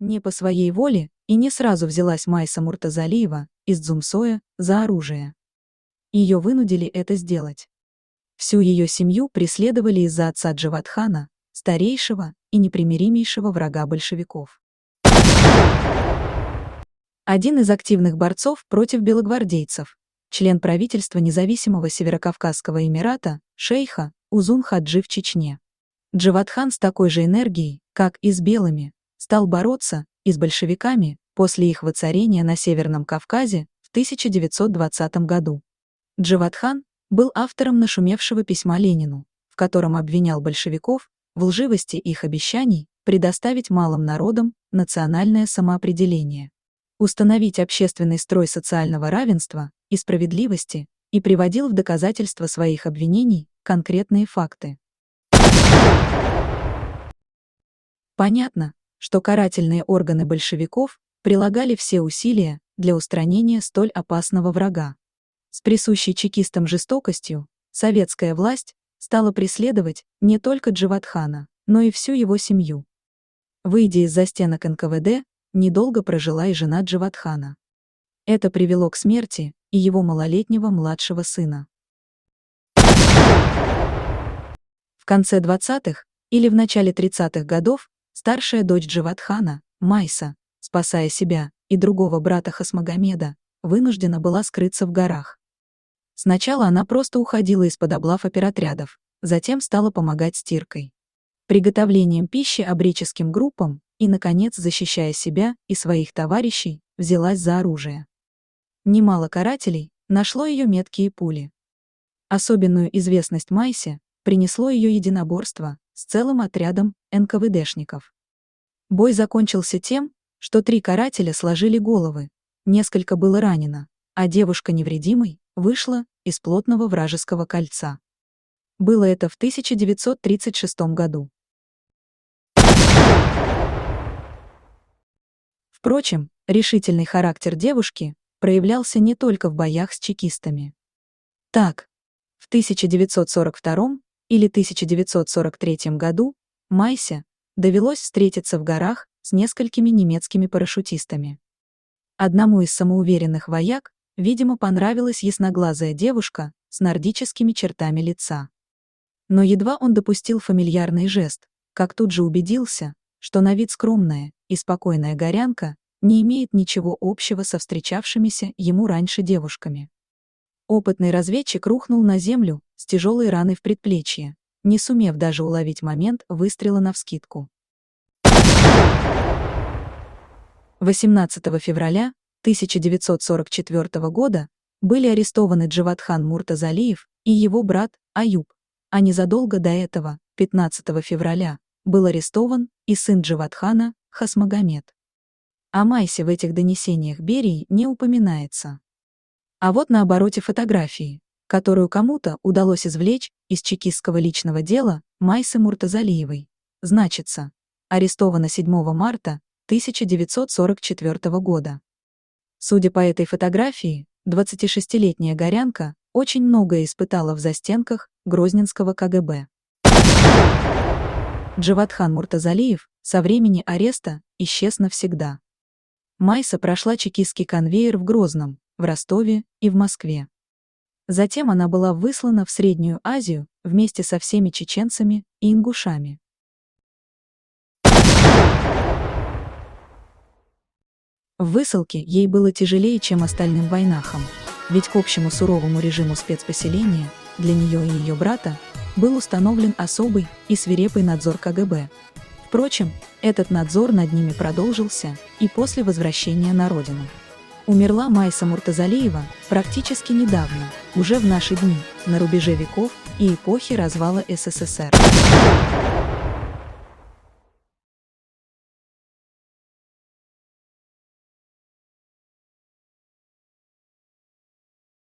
Не по своей воле и не сразу взялась Майса Муртазалиева из Дзумсоя за оружие. Ее вынудили это сделать. Всю ее семью преследовали из-за отца Джавадхана, старейшего и непримиримейшего врага большевиков. Один из активных борцов против белогвардейцев, член правительства независимого Северокавказского Эмирата, шейха Узун Хаджи в Чечне. Джавадхан с такой же энергией, как и с белыми, стал бороться и с большевиками после их воцарения на Северном Кавказе в 1920 году. Джавадхан был автором нашумевшего письма Ленину, в котором обвинял большевиков в лживости их обещаний предоставить малым народам национальное самоопределение, установить общественный строй социального равенства и справедливости, и приводил в доказательство своих обвинений конкретные факты. Понятно, что карательные органы большевиков прилагали все усилия для устранения столь опасного врага. С присущей чекистам жестокостью советская власть стала преследовать не только Джавадхана, но и всю его семью. Выйдя из застенок НКВД, недолго прожила и жена Джавадхана. Это привело к смерти и его малолетнего младшего сына. В конце 20-х или в начале 30-х годов старшая дочь Джавадхана, Майса, спасая себя и другого брата Хасмагомеда, вынуждена была скрыться в горах. Сначала она просто уходила из-под облав оперотрядов, затем стала помогать стиркой, приготовлением пищи обреческим группам и, наконец, защищая себя и своих товарищей, взялась за оружие. Немало карателей нашло ее меткие пули. Особенную известность Майсе принесло ее единоборство с целым отрядом НКВДшников. Бой закончился тем, что 3 карателя сложили головы, несколько было ранено, а девушка невредимой вышла из плотного вражеского кольца. Было это в 1936 году. Впрочем, решительный характер девушки проявлялся не только в боях с чекистами. Так, в 1942 или 1943 году Майсе довелось встретиться в горах с несколькими немецкими парашютистами. Одному из самоуверенных вояк, видимо, понравилась ясноглазая девушка с нордическими чертами лица. Но едва он допустил фамильярный жест, как тут же убедился, что на вид скромная и спокойная горянка не имеет ничего общего со встречавшимися ему раньше девушками. Опытный разведчик рухнул на землю с тяжелой раной в предплечье, не сумев даже уловить момент выстрела навскидку. 18 февраля 1944 года были арестованы Джавадхан Муртазалиев и его брат Аюб, а незадолго до этого, 15 февраля, был арестован и сын Джавадхана Хасмагомед. О Майсе в этих донесениях Берии не упоминается. А вот на обороте фотографии, которую кому-то удалось извлечь из чекистского личного дела Майсы Муртазалиевой, значится: арестована 7 марта 1944 года. Судя по этой фотографии, 26-летняя горянка очень многое испытала в застенках Грозненского КГБ. Джавадхан Муртазалиев со времени ареста исчез навсегда. Майса прошла чекистский конвейер в Грозном, в Ростове и в Москве. Затем она была выслана в Среднюю Азию вместе со всеми чеченцами и ингушами. В высылке ей было тяжелее, чем остальным войнахам, ведь к общему суровому режиму спецпоселения для нее и ее брата был установлен особый и свирепый надзор КГБ. Впрочем, этот надзор над ними продолжился и после возвращения на родину. Умерла Майса Муртазалиева практически недавно, уже в наши дни, на рубеже веков и эпохи развала СССР.